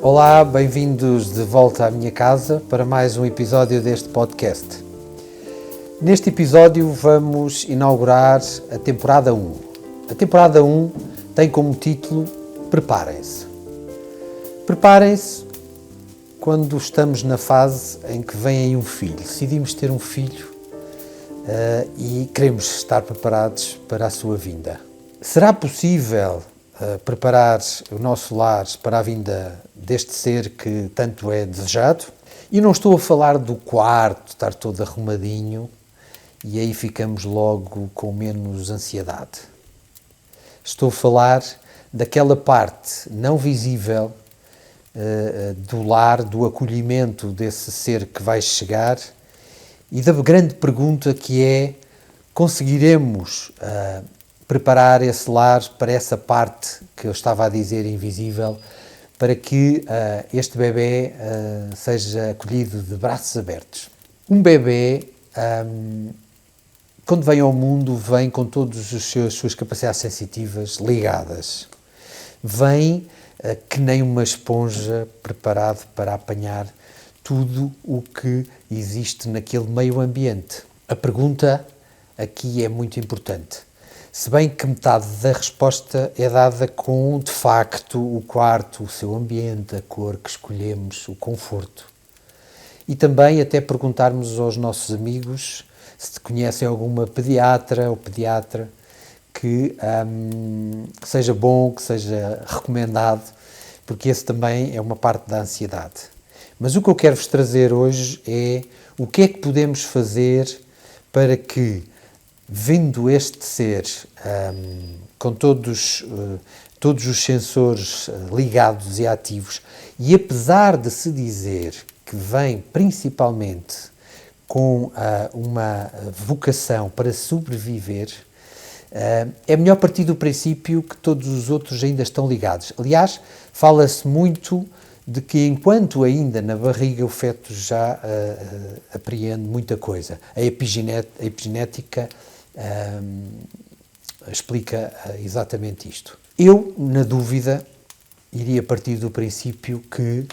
Olá, bem-vindos de volta à minha casa para mais um episódio deste podcast. Neste episódio vamos inaugurar a temporada 1. A temporada 1 tem como título Preparem-se. Preparem-se quando estamos na fase em que vem aí um filho. Decidimos ter um filho e queremos estar preparados para a sua vinda. Será possível preparar o nosso lar para a vinda deste ser que tanto é desejado? E não estou a falar do quarto estar todo arrumadinho e aí ficamos logo com menos ansiedade. Estou a falar daquela parte não visível do lar, do acolhimento desse ser que vai chegar e da grande pergunta que é: conseguiremos preparar esse lar para essa parte que eu estava a dizer invisível, para que este bebê seja acolhido de braços abertos? Um bebê, quando vem ao mundo, vem com todas as suas capacidades sensitivas ligadas. Vem que nem uma esponja, preparado para apanhar tudo o que existe naquele meio ambiente. A pergunta aqui é muito importante. Se bem que metade da resposta é dada com, de facto, o quarto, o seu ambiente, a cor que escolhemos, o conforto. E também até perguntarmos aos nossos amigos se conhecem alguma pediatra ou pediatra que seja bom, que seja recomendado, porque esse também é uma parte da ansiedade. Mas o que eu quero vos trazer hoje é o que é que podemos fazer para que, vindo este ser com todos os sensores ligados e ativos, e apesar de se dizer que vem principalmente com uma vocação para sobreviver, é melhor partir do princípio que todos os outros ainda estão ligados. Aliás, fala-se muito de que enquanto ainda na barriga o feto já apreende muita coisa. A epigenética explica exatamente isto. Eu, na dúvida, iria partir do princípio que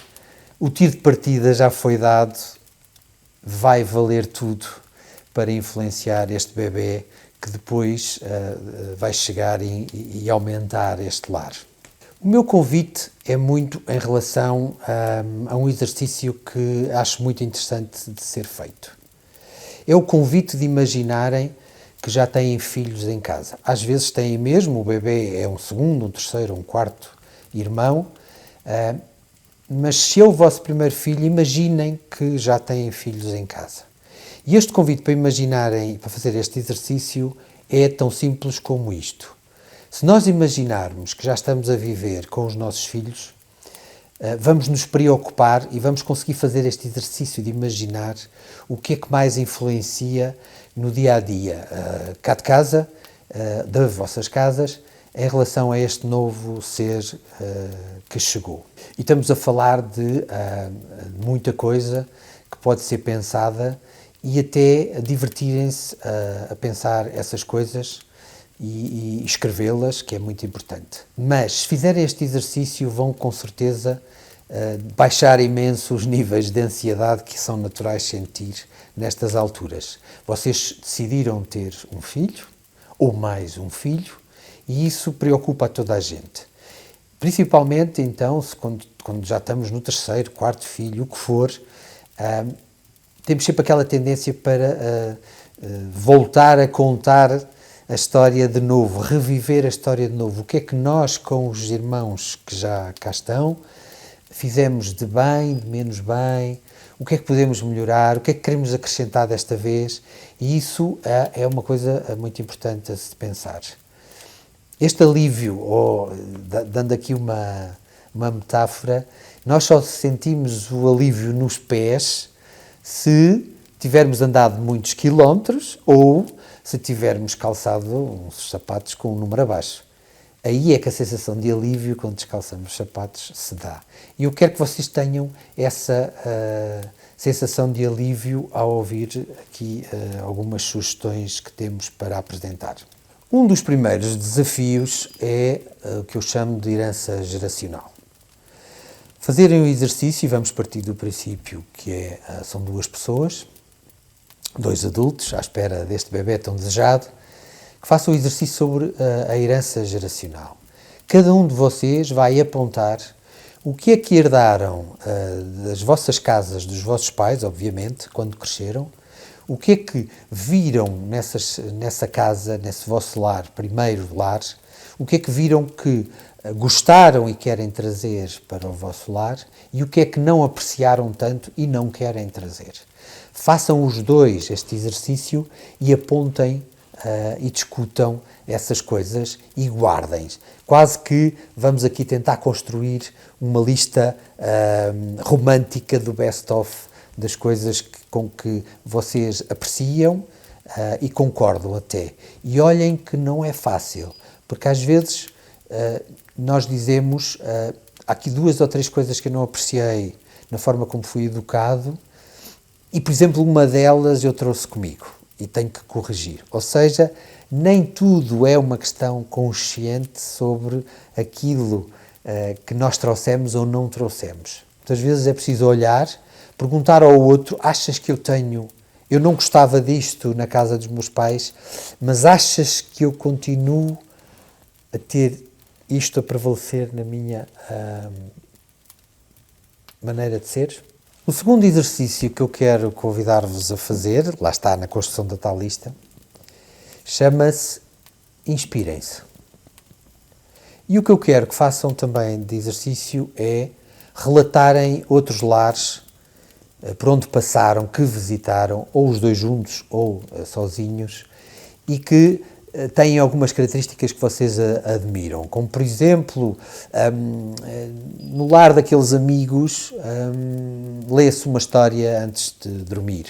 o tiro de partida já foi dado, vai valer tudo para influenciar este bebê que depois vai chegar e aumentar este lar. O meu convite é muito em relação a um exercício que acho muito interessante de ser feito. É o convite de imaginarem que já têm filhos em casa. Às vezes têm mesmo, o bebê é um segundo, um terceiro, um quarto irmão, mas se é o vosso primeiro filho, imaginem que já têm filhos em casa. E este convite para imaginarem, para fazer este exercício, é tão simples como isto. Se nós imaginarmos que já estamos a viver com os nossos filhos, vamos nos preocupar e vamos conseguir fazer este exercício de imaginar o que é que mais influencia no dia-a-dia, cá de casa, das vossas casas, em relação a este novo ser que chegou. E estamos a falar de muita coisa que pode ser pensada e até divertirem-se a pensar essas coisas e escrevê-las, que é muito importante. Mas, se fizerem este exercício, vão com certeza baixar imenso os níveis de ansiedade que são naturais sentir nestas alturas. Vocês decidiram ter um filho, ou mais um filho, e isso preocupa a toda a gente. Principalmente, então, quando já estamos no terceiro, quarto filho, o que for, temos sempre aquela tendência para voltar a contar a história de novo, reviver a história de novo. O que é que nós, com os irmãos que já cá estão, fizemos de bem, de menos bem, o que é que podemos melhorar, o que é que queremos acrescentar desta vez, e isso é uma coisa muito importante a se pensar. Este alívio, dando aqui uma metáfora, nós só sentimos o alívio nos pés se tivermos andado muitos quilómetros ou se tivermos calçado uns sapatos com um número abaixo. Aí é que a sensação de alívio quando descalçamos os sapatos se dá. E eu quero que vocês tenham essa sensação de alívio ao ouvir aqui algumas sugestões que temos para apresentar. Um dos primeiros desafios é o que eu chamo de herança geracional. fazerem o exercício, e vamos partir do princípio que são duas pessoas, dois adultos, à espera deste bebê tão desejado, que façam o exercício sobre a herança geracional. Cada um de vocês vai apontar o que é que herdaram das vossas casas, dos vossos pais, obviamente, quando cresceram, o que é que viram nessa casa, nesse vosso lar, primeiro lar, o que é que viram que gostaram e querem trazer para o vosso lar e o que é que não apreciaram tanto e não querem trazer. Façam os dois este exercício e apontem e discutam essas coisas e guardem. Quase que vamos aqui tentar construir uma lista romântica do best-of das coisas com que vocês apreciam e concordam até. E olhem que não é fácil, porque às vezes nós dizemos, há aqui 2 ou 3 coisas que eu não apreciei na forma como fui educado e, por exemplo, uma delas eu trouxe comigo e tenho que corrigir. Ou seja, nem tudo é uma questão consciente sobre aquilo que nós trouxemos ou não trouxemos. Muitas vezes é preciso olhar, perguntar ao outro, achas que eu não gostava disto na casa dos meus pais, mas achas que eu continuo a ter isto a prevalecer na minha maneira de ser? O segundo exercício que eu quero convidar-vos a fazer, lá está na construção da tal lista, chama-se Inspirem-se. E o que eu quero que façam também de exercício é relatarem outros lares por onde passaram, que visitaram, ou os dois juntos, ou sozinhos, e que têm algumas características que vocês admiram, como por exemplo, no lar daqueles amigos lê-se uma história antes de dormir,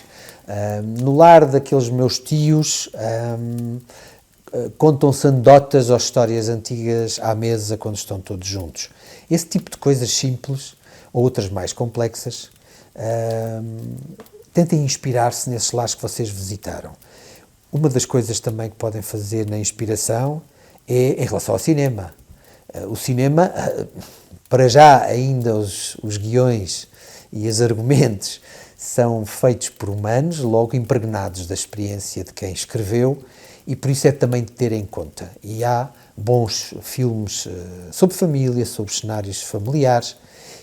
no lar daqueles meus tios contam-se anedotas ou histórias antigas à mesa quando estão todos juntos. Esse tipo de coisas simples, ou outras mais complexas, tentem inspirar-se nesses lares que vocês visitaram. Uma das coisas também que podem fazer na inspiração é em relação ao cinema. O cinema, para já ainda os guiões e os argumentos são feitos por humanos, logo impregnados da experiência de quem escreveu, e por isso é também de ter em conta. E há bons filmes sobre família, sobre cenários familiares,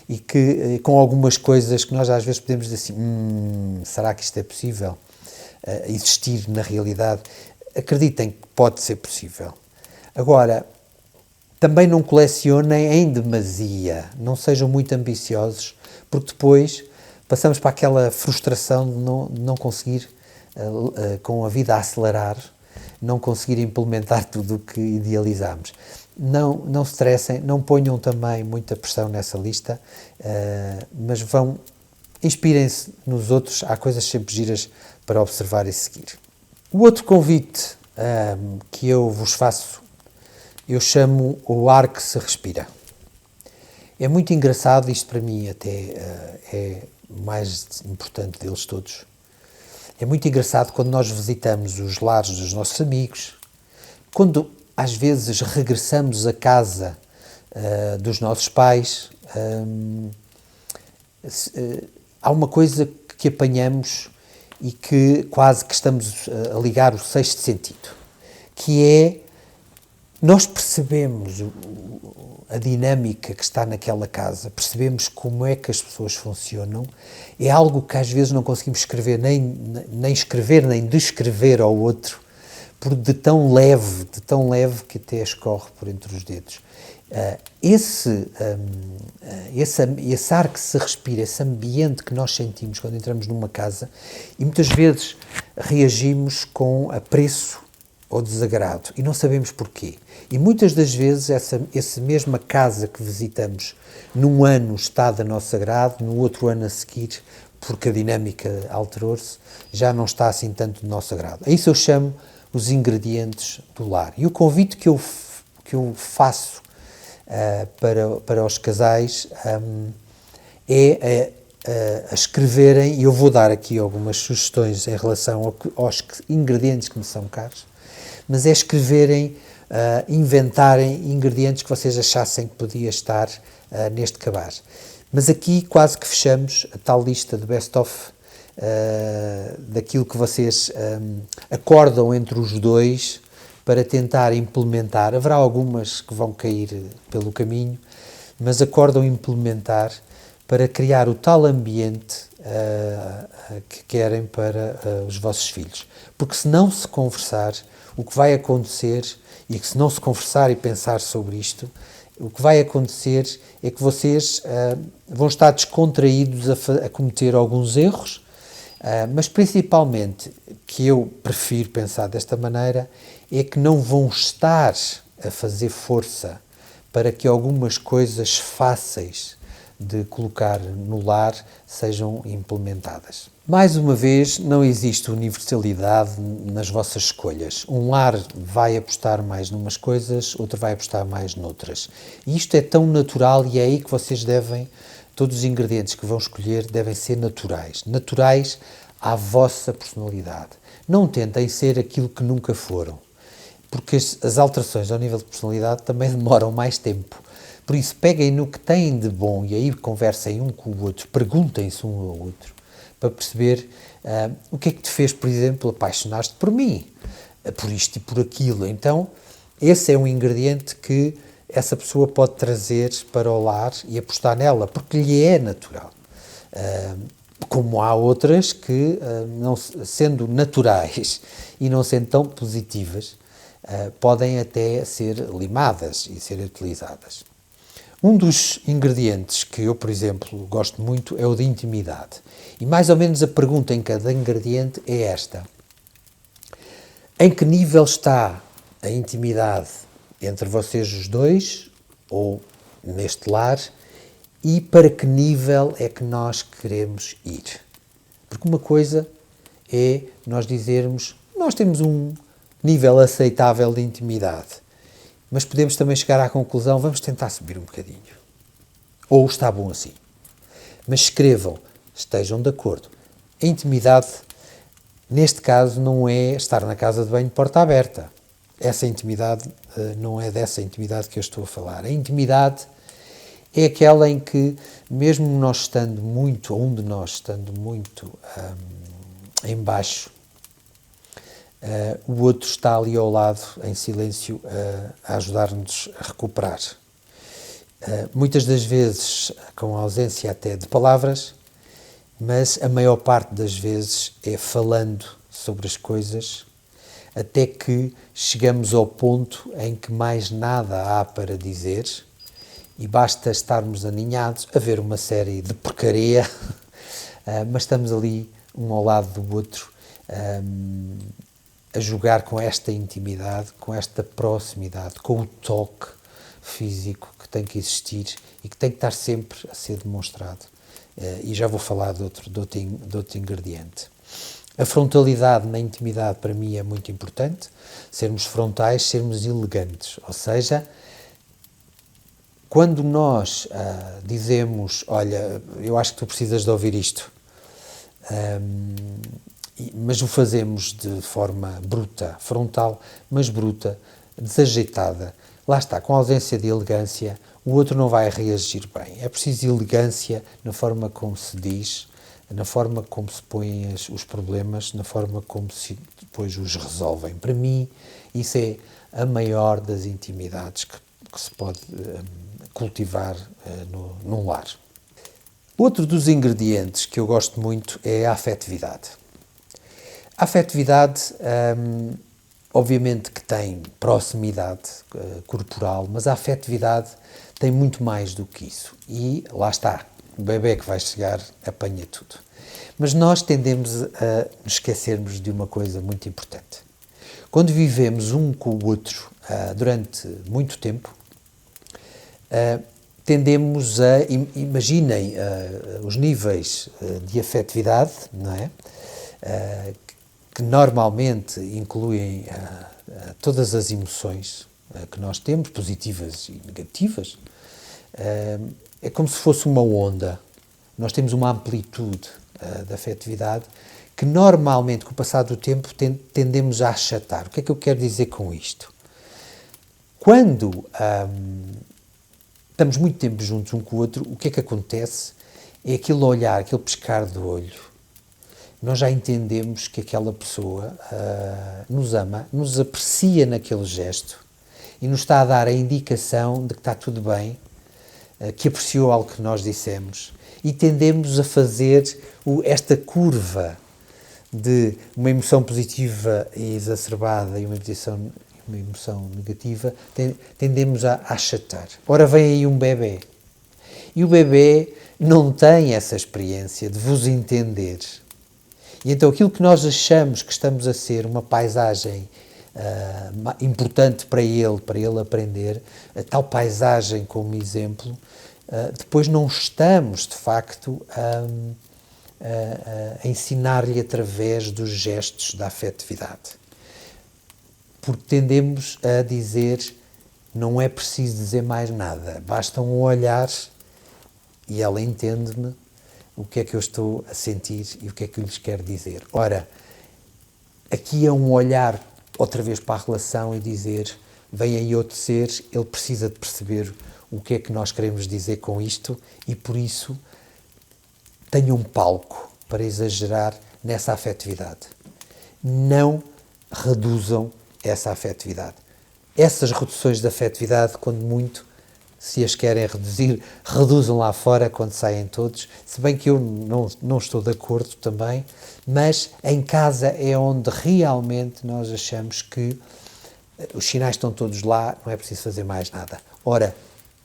e que com algumas coisas que nós às vezes podemos dizer assim, será que isto é possível? Existir na realidade, acreditem que pode ser possível. Agora, também não colecionem em demasia, não sejam muito ambiciosos, porque depois passamos para aquela frustração de não conseguir, com a vida a acelerar, não conseguir implementar tudo o que idealizamos. Não se estressem, não ponham também muita pressão nessa lista, mas inspirem-se nos outros, há coisas sempre giras para observar e seguir. O outro convite que eu vos faço, eu chamo o ar que se respira. É muito engraçado, isto para mim até é o mais importante deles todos. É muito engraçado quando nós visitamos os lares dos nossos amigos, quando às vezes regressamos à casa dos nossos pais, há uma coisa que apanhamos e que quase que estamos a ligar o sexto sentido, que é, nós percebemos a dinâmica que está naquela casa, percebemos como é que as pessoas funcionam, é algo que às vezes não conseguimos escrever, nem escrever, nem descrever ao outro, por de tão leve que até escorre por entre os dedos. Esse ar que se respira, esse ambiente que nós sentimos quando entramos numa casa, e muitas vezes reagimos com apreço ou desagrado, e não sabemos porquê. E muitas das vezes essa mesma casa que visitamos num ano está de nosso agrado, no outro ano a seguir, porque a dinâmica alterou-se, já não está assim tanto de nosso agrado. A isso eu chamo os ingredientes do lar. E o convite que eu faço para os casais é a escreverem, e eu vou dar aqui algumas sugestões em relação aos ingredientes que me são caros, mas é escreverem, inventarem ingredientes que vocês achassem que podia estar neste cabaz. Mas aqui quase que fechamos a tal lista de best-of daquilo que vocês acordam entre os dois para tentar implementar. Haverá algumas que vão cair pelo caminho, mas acordam implementar para criar o tal ambiente que querem para os vossos filhos. Porque se não se conversar, o que vai acontecer, e que se não se conversar e pensar sobre isto, o que vai acontecer é que vocês vão estar descontraídos a cometer alguns erros, mas principalmente, que eu prefiro pensar desta maneira, é que não vão estar a fazer força para que algumas coisas fáceis de colocar no lar sejam implementadas. Mais uma vez, não existe universalidade nas vossas escolhas. Um lar vai apostar mais numas coisas, outro vai apostar mais noutras. E isto é tão natural e é aí que vocês devem, todos os ingredientes que vão escolher devem ser naturais. Naturais à vossa personalidade. Não tentem ser aquilo que nunca foram, porque as alterações ao nível de personalidade também demoram mais tempo. Por isso, peguem no que têm de bom e aí conversem um com o outro, perguntem-se um ao outro, para perceber o que é que te fez, por exemplo, apaixonar-te por mim, por isto e por aquilo. Então, esse é um ingrediente que essa pessoa pode trazer para o lar e apostar nela, porque lhe é natural. Como há outras que, não sendo naturais e não sendo tão positivas, podem até ser limadas e ser utilizadas. Um dos ingredientes que eu, por exemplo, gosto muito é o de intimidade. E mais ou menos a pergunta em cada ingrediente é esta: em que nível está a intimidade entre vocês os dois, ou neste lar, e para que nível é que nós queremos ir? Porque uma coisa é nós dizermos, nós temos um nível aceitável de intimidade, mas podemos também chegar à conclusão, vamos tentar subir um bocadinho. Ou está bom assim. Mas escrevam, estejam de acordo. A intimidade, neste caso, não é estar na casa de banho de porta aberta. Essa intimidade não é dessa intimidade que eu estou a falar. A intimidade é aquela em que, mesmo nós estando muito, ou um de nós estando muito em baixo, o outro está ali ao lado, em silêncio, a ajudar-nos a recuperar. Muitas das vezes com a ausência até de palavras, mas a maior parte das vezes é falando sobre as coisas, até que chegamos ao ponto em que mais nada há para dizer e basta estarmos aninhados a ver uma série de porcaria, mas estamos ali um ao lado do outro, a jogar com esta intimidade, com esta proximidade, com o toque físico que tem que existir e que tem que estar sempre a ser demonstrado. E já vou falar de outro ingrediente. A frontalidade na intimidade para mim é muito importante, sermos frontais, sermos elegantes, ou seja, quando nós dizemos, olha, eu acho que tu precisas de ouvir isto, mas o fazemos de forma bruta, frontal, mas bruta, desajeitada. Lá está, com ausência de elegância, o outro não vai reagir bem. É preciso elegância na forma como se diz, na forma como se põem os problemas, na forma como se depois os resolvem. Para mim, isso é a maior das intimidades que se pode cultivar num lar. Outro dos ingredientes que eu gosto muito é a afetividade. A afetividade, obviamente que tem proximidade corporal, mas a afetividade tem muito mais do que isso. E lá está, o bebê que vai chegar apanha tudo. Mas nós tendemos a nos esquecermos de uma coisa muito importante. Quando vivemos um com o outro durante muito tempo, tendemos a, imaginem os níveis de afetividade, não é? Que normalmente incluem todas as emoções que nós temos, positivas e negativas, é como se fosse uma onda. Nós temos uma amplitude da afetividade que normalmente, com o passar do tempo, tendemos a achatar. O que é que eu quero dizer com isto? Quando estamos muito tempo juntos um com o outro, o que é que acontece? É aquele olhar, aquele pescar de olho. Nós já entendemos que aquela pessoa nos ama, nos aprecia naquele gesto e nos está a dar a indicação de que está tudo bem, que apreciou algo que nós dissemos, e tendemos a fazer esta curva de uma emoção positiva e exacerbada e uma emoção negativa, tendemos a achatar. Ora, vem aí um bebê. E o bebê não tem essa experiência de vos entender. E então aquilo que nós achamos que estamos a ser uma paisagem importante para ele aprender, a tal paisagem como exemplo, depois não estamos, de facto, a ensinar-lhe através dos gestos da afetividade. Porque tendemos a dizer, não é preciso dizer mais nada, basta um olhar e ela entende-me o que é que eu estou a sentir e o que é que eu lhes quero dizer. Ora, aqui é um olhar outra vez para a relação e dizer, vem aí outro ser, ele precisa de perceber o que é que nós queremos dizer com isto e por isso tenha um palco para exagerar nessa afetividade. Não reduzam essa afetividade. Essas reduções de afetividade, quando muito, se as querem reduzir, reduzam lá fora quando saem todos, se bem que eu não estou de acordo também, mas em casa é onde realmente nós achamos que os sinais estão todos lá, não é preciso fazer mais nada. Ora,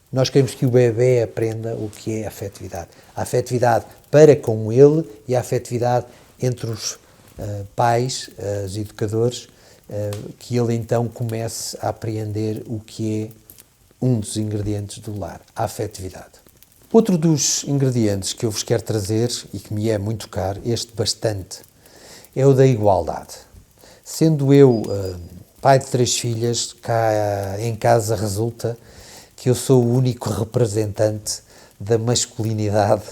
nós queremos que o bebê aprenda o que é a afetividade. A afetividade para com ele e a afetividade entre os pais, os educadores, que ele então comece a apreender o que é um dos ingredientes do lar, a afetividade. Outro dos ingredientes que eu vos quero trazer e que me é muito caro, este bastante, é o da igualdade. Sendo eu pai de 3 filhas, cá em casa resulta que eu sou o único representante da masculinidade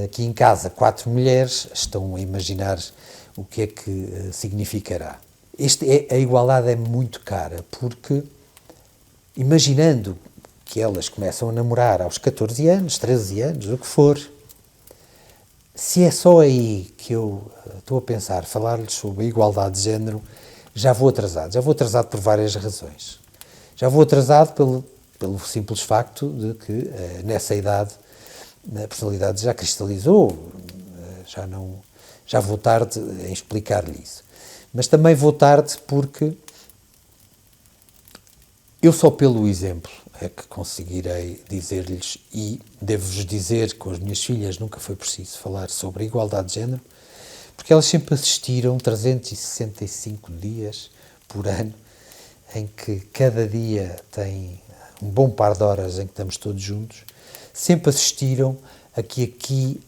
aqui em casa. 4 mulheres, estão a imaginar o que é que significará. A igualdade é muito cara, porque imaginando que elas começam a namorar aos 14 anos, 13 anos, o que for, se é só aí que eu estou a pensar, falar-lhes sobre a igualdade de género, já vou atrasado por várias razões. Já vou atrasado pelo simples facto de que nessa idade a personalidade já cristalizou, já vou tarde em explicar-lhe isso. Mas também vou tarde porque eu só pelo exemplo é que conseguirei dizer-lhes, e devo-vos dizer que com as minhas filhas nunca foi preciso falar sobre a igualdade de género, porque elas sempre assistiram 365 dias por ano, em que cada dia tem um bom par de horas em que estamos todos juntos, sempre assistiram a que aqui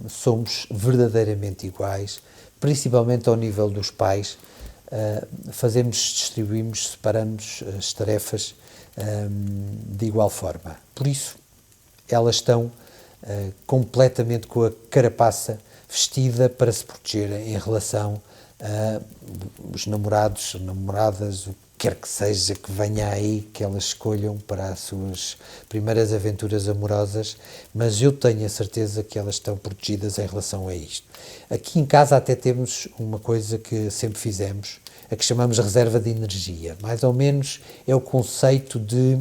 somos verdadeiramente iguais, principalmente ao nível dos pais. Distribuímos, separamos as tarefas de igual forma. Por isso, elas estão completamente com a carapaça vestida para se protegerem em relação os namorados, namoradas, o que quer que seja que venha aí, que elas escolham para as suas primeiras aventuras amorosas, mas eu tenho a certeza que elas estão protegidas em relação a isto. Aqui em casa até temos uma coisa que sempre fizemos, a que chamamos de reserva de energia. Mais ou menos é o conceito de,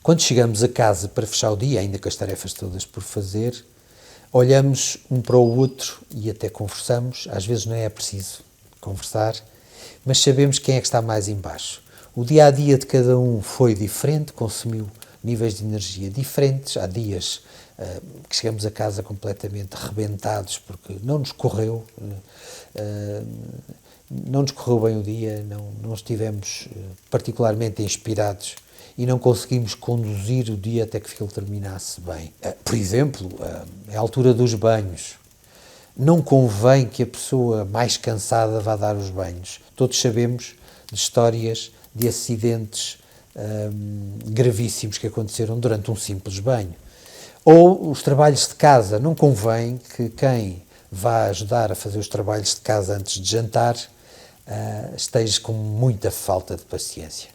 quando chegamos a casa para fechar o dia, ainda com as tarefas todas por fazer, olhamos um para o outro e até conversamos. Às vezes não é preciso conversar, mas sabemos quem é que está mais em baixo. O dia-a-dia de cada um foi diferente, consumiu níveis de energia diferentes. Há dias que chegamos a casa completamente rebentados porque não nos correu bem o dia, não estivemos particularmente inspirados e não conseguimos conduzir o dia até que ele terminasse bem. Por exemplo, a altura dos banhos. Não convém que a pessoa mais cansada vá dar os banhos. Todos sabemos de histórias de acidentes gravíssimos que aconteceram durante um simples banho. Ou os trabalhos de casa. Não convém que quem vá ajudar a fazer os trabalhos de casa antes de jantar esteja com muita falta de paciência.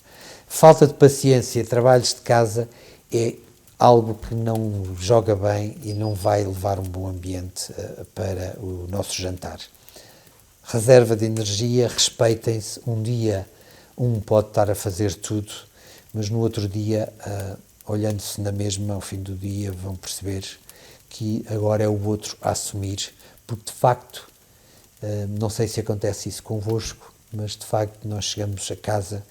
Falta de paciência, trabalhos de casa é algo que não joga bem e não vai levar um bom ambiente para o nosso jantar. Reserva de energia, respeitem-se. Um dia um pode estar a fazer tudo, mas no outro dia, olhando-se na mesma ao fim do dia, vão perceber que agora é o outro a assumir, porque de facto, não sei se acontece isso convosco, mas de facto nós chegamos a casa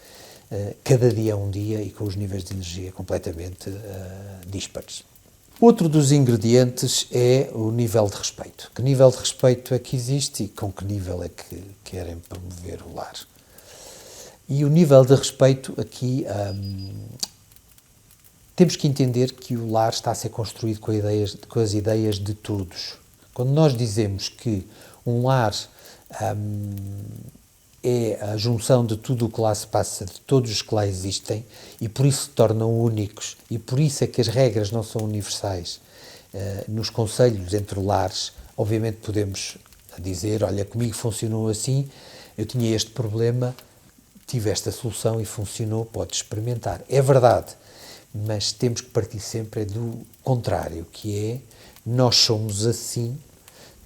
cada dia é um dia e com os níveis de energia completamente díspares. Outro dos ingredientes é o nível de respeito. Que nível de respeito é que existe e com que nível é que querem promover o lar? E o nível de respeito aqui, temos que entender que o lar está a ser construído com as ideias de todos. Quando nós dizemos que um lar é a junção de tudo o que lá se passa, de todos os que lá existem, e por isso se tornam únicos, e por isso é que as regras não são universais. Nos conselhos entre lares, obviamente podemos dizer, olha, comigo funcionou assim, eu tinha este problema, tive esta solução e funcionou, podes experimentar. É verdade, mas temos que partir sempre do contrário, que é, nós somos assim,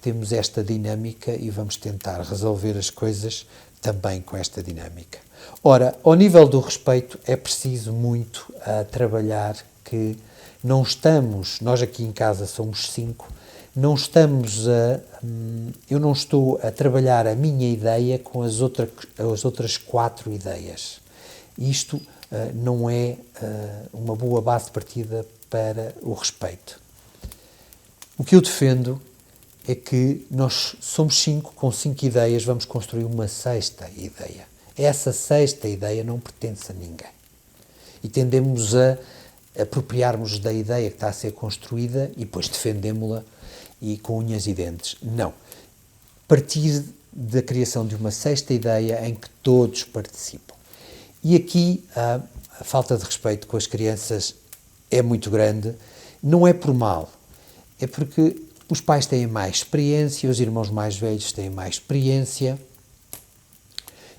temos esta dinâmica e vamos tentar resolver as coisas também com esta dinâmica. Ora, ao nível do respeito é preciso muito trabalhar que não estamos, nós aqui em casa somos 5, não estamos eu não estou a trabalhar a minha ideia com as outras 4 ideias. Isto não é uma boa base de partida para o respeito. O que eu defendo é que nós somos 5, com 5 ideias vamos construir uma 6ª ideia. Essa 6ª ideia não pertence a ninguém. E tendemos a apropriarmos da ideia que está a ser construída e depois defendemos-la e com unhas e dentes. Não. Partir da criação de uma 6ª ideia em que todos participam. E aqui a falta de respeito com as crianças é muito grande. Não é por mal, é porque os pais têm mais experiência, os irmãos mais velhos têm mais experiência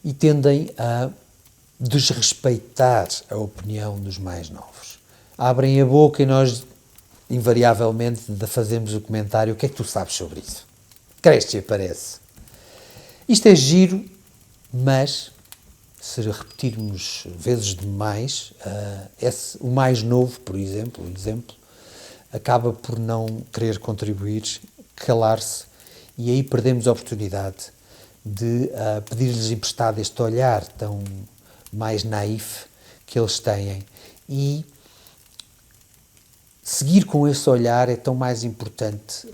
e tendem a desrespeitar a opinião dos mais novos. Abrem a boca e nós, invariavelmente, fazemos o comentário: o que é que tu sabes sobre isso? Cresce e aparece. Isto é giro, mas se repetirmos vezes demais, o mais novo, por exemplo, acaba por não querer contribuir, calar-se, e aí perdemos a oportunidade de pedir-lhes emprestado este olhar tão mais naif que eles têm. E seguir com esse olhar é tão mais importante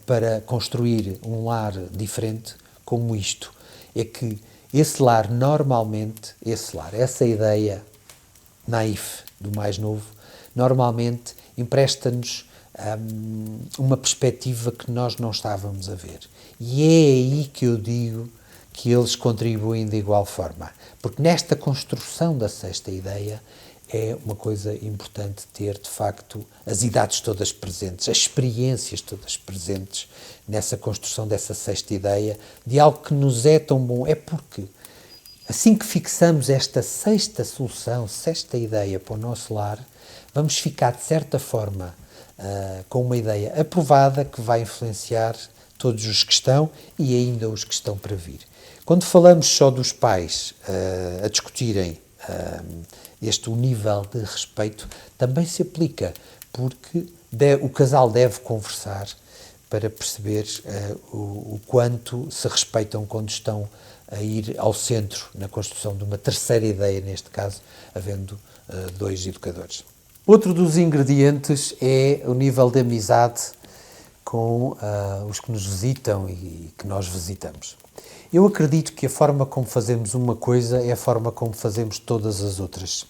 para construir um lar diferente como isto. É que esse lar, normalmente, essa ideia naif do mais novo, normalmente empresta-nos uma perspectiva que nós não estávamos a ver. E é aí que eu digo que eles contribuem de igual forma. Porque nesta construção da 6ª ideia é uma coisa importante ter, de facto, as idades todas presentes, as experiências todas presentes nessa construção dessa 6ª ideia, de algo que nos é tão bom. É porque, assim que fixamos esta 6ª solução, 6ª ideia para o nosso lar, vamos ficar, de certa forma, com uma ideia aprovada que vai influenciar todos os que estão e ainda os que estão para vir. Quando falamos só dos pais a discutirem o nível de respeito, também se aplica, porque o casal deve conversar para perceber o quanto se respeitam quando estão a ir ao centro na construção de uma 3ª ideia, neste caso, havendo 2 educadores. Outro dos ingredientes é o nível de amizade com os que nos visitam e que nós visitamos. Eu acredito que a forma como fazemos uma coisa é a forma como fazemos todas as outras.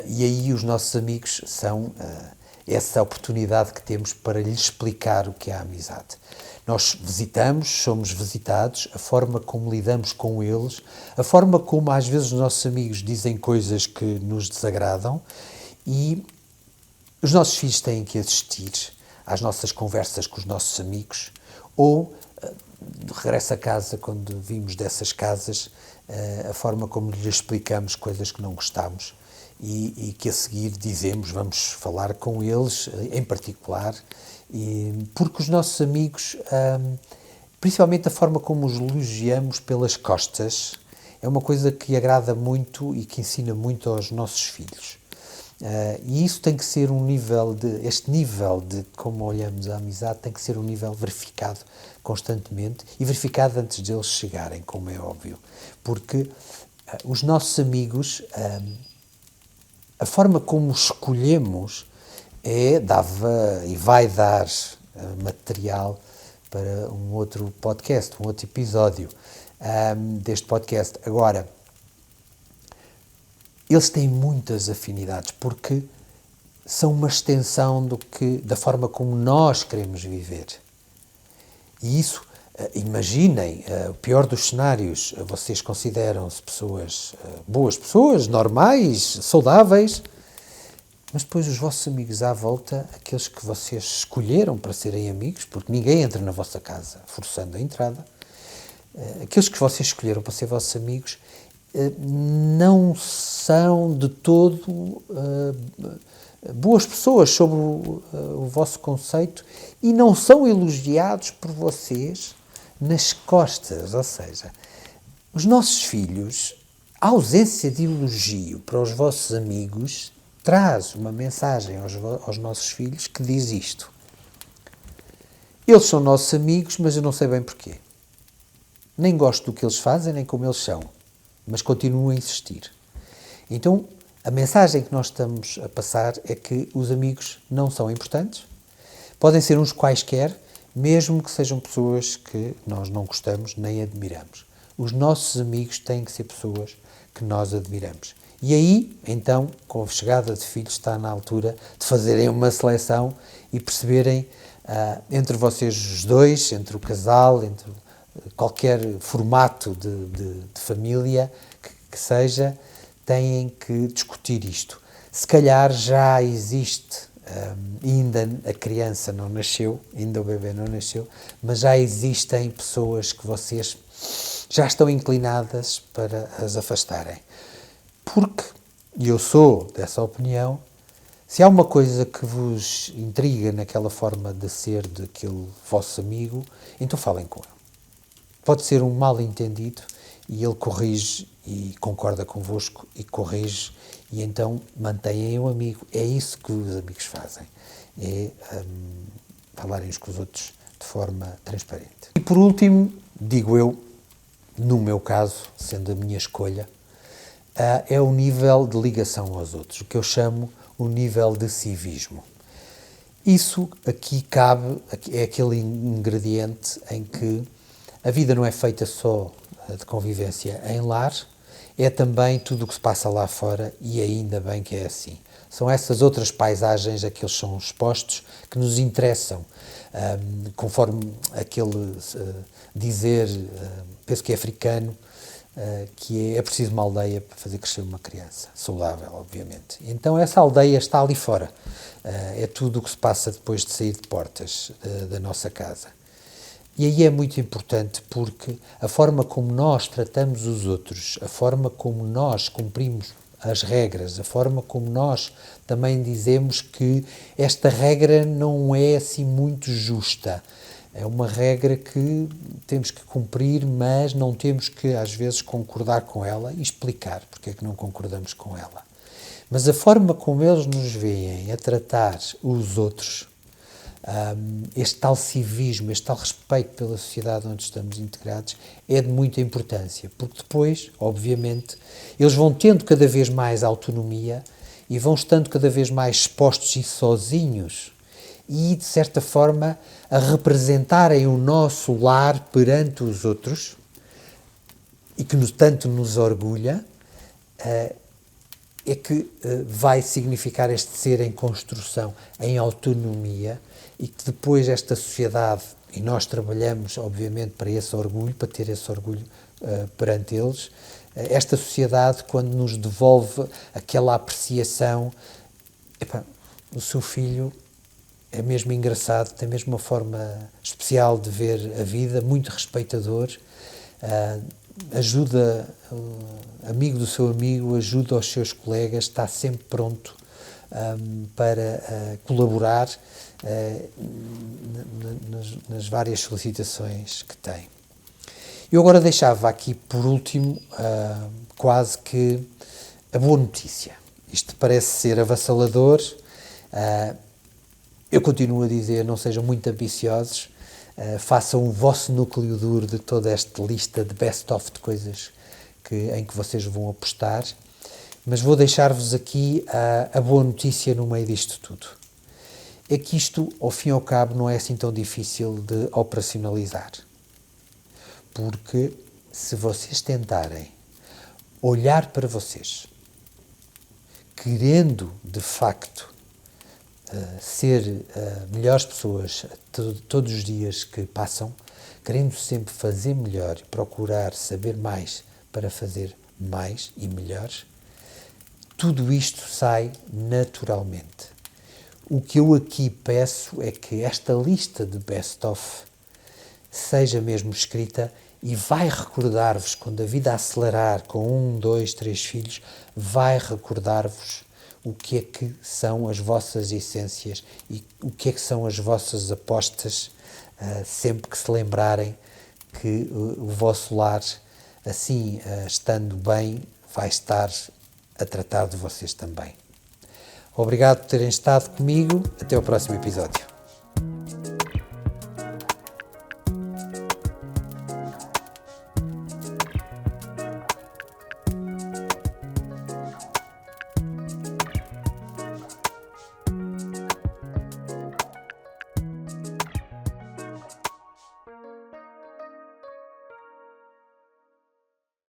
E aí os nossos amigos são essa oportunidade que temos para lhes explicar o que é a amizade. Nós visitamos, somos visitados, a forma como lidamos com eles, a forma como às vezes os nossos amigos dizem coisas que nos desagradam, e os nossos filhos têm que assistir às nossas conversas com os nossos amigos, ou de regresso a casa, quando vimos dessas casas, a forma como lhes explicamos coisas que não gostamos e que a seguir dizemos, vamos falar com eles em particular, porque os nossos amigos, principalmente a forma como os elogiamos pelas costas, é uma coisa que agrada muito e que ensina muito aos nossos filhos. E isso tem que ser este nível de como olhamos a amizade tem que ser um nível verificado constantemente e verificado antes deles chegarem, como é óbvio. Porque os nossos amigos, a forma como escolhemos dava e vai dar material para um outro podcast, um outro episódio deste podcast. Agora, eles têm muitas afinidades, porque são uma extensão da forma como nós queremos viver. E isso, imaginem, o pior dos cenários, vocês consideram-se pessoas, boas pessoas, normais, saudáveis, mas depois os vossos amigos à volta, aqueles que vocês escolheram para serem amigos, porque ninguém entra na vossa casa forçando a entrada, aqueles que vocês escolheram para ser vossos amigos, não são de todo boas pessoas sob o vosso conceito e não são elogiados por vocês nas costas. Ou seja, os nossos filhos, a ausência de elogio para os vossos amigos traz uma mensagem aos nossos filhos que diz isto: eles são nossos amigos, mas eu não sei bem porquê. Nem gosto do que eles fazem, nem como eles são, mas continuo a insistir. Então, a mensagem que nós estamos a passar é que os amigos não são importantes, podem ser uns quaisquer, mesmo que sejam pessoas que nós não gostamos nem admiramos. Os nossos amigos têm que ser pessoas que nós admiramos. E aí, então, com a chegada de filhos, está na altura de fazerem uma seleção e perceberem entre vocês os dois, entre o casal, entre qualquer formato de família que seja, têm que discutir isto. Se calhar já existe, ainda a criança não nasceu, ainda o bebê não nasceu, mas já existem pessoas que vocês já estão inclinadas para as afastarem. Porque, e eu sou dessa opinião, se há uma coisa que vos intriga naquela forma de ser daquele vosso amigo, então falem com ele. Pode ser um mal-entendido e ele corrige e concorda convosco e corrige e então mantenham o amigo. É isso que os amigos fazem, falarem uns com os outros de forma transparente. E por último, digo eu, no meu caso, sendo a minha escolha, é o nível de ligação aos outros, o que eu chamo o nível de civismo. Isso aqui cabe, é aquele ingrediente em que a vida não é feita só de convivência em lar, é também tudo o que se passa lá fora e ainda bem que é assim. São essas outras paisagens a que eles são expostos que nos interessam, conforme aquele dizer, penso que é africano, que é preciso uma aldeia para fazer crescer uma criança, saudável, obviamente. Então essa aldeia está ali fora, é tudo o que se passa depois de sair de portas da nossa casa. E aí é muito importante porque a forma como nós tratamos os outros, a forma como nós cumprimos as regras, a forma como nós também dizemos que esta regra não é assim muito justa. É uma regra que temos que cumprir, mas não temos que, às vezes, concordar com ela e explicar porque é que não concordamos com ela. Mas a forma como eles nos veem a tratar os outros, este tal civismo, este tal respeito pela sociedade onde estamos integrados, é de muita importância, porque depois, obviamente, eles vão tendo cada vez mais autonomia e vão estando cada vez mais expostos e sozinhos e, de certa forma, a representarem o nosso lar perante os outros e que tanto nos orgulha, é que vai significar este ser em construção, em autonomia, e que depois esta sociedade, e nós trabalhamos obviamente para esse orgulho, para ter esse orgulho perante eles, esta sociedade quando nos devolve aquela apreciação, o seu filho é mesmo engraçado, tem mesmo uma forma especial de ver a vida, muito respeitador, ajuda, amigo do seu amigo, ajuda os seus colegas, está sempre pronto para colaborar nas várias solicitações que tem. Eu agora deixava aqui, por último, quase que a boa notícia. Isto parece ser avassalador. Eu continuo a dizer, não sejam muito ambiciosos, façam o vosso núcleo duro de toda esta lista de best-of de coisas em que vocês vão apostar, mas vou deixar-vos aqui a boa notícia no meio disto tudo. É que isto, ao fim e ao cabo, não é assim tão difícil de operacionalizar. Porque se vocês tentarem olhar para vocês, querendo de facto ser melhores pessoas todos os dias que passam, querendo sempre fazer melhor e procurar saber mais para fazer mais e melhor, tudo isto sai naturalmente. O que eu aqui peço é que esta lista de best-of seja mesmo escrita e vai recordar-vos, quando a vida acelerar com 1, 2, 3 filhos, vai recordar-vos o que é que são as vossas essências e o que é que são as vossas apostas, sempre que se lembrarem que o vosso lar, assim, estando bem, vai estar a tratar de vocês também. Obrigado por terem estado comigo. Até ao próximo episódio.